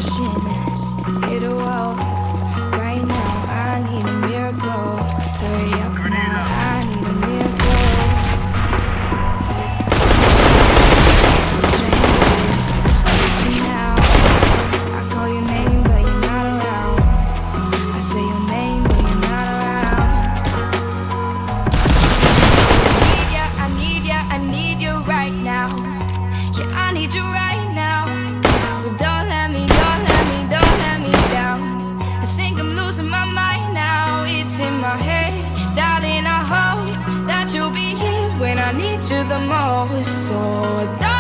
rushing, hit a wall. Right now, I need a miracle. Hurry up now, I need a miracle. Stranger, now. I call your name, but you're not around. I say your name, but you're not around. I need you right now. Yeah, I need you right now. So don't let me down. I think I'm losing my mind now. It's in my head, darling. I hope that you'll be here when I need you the most. So don't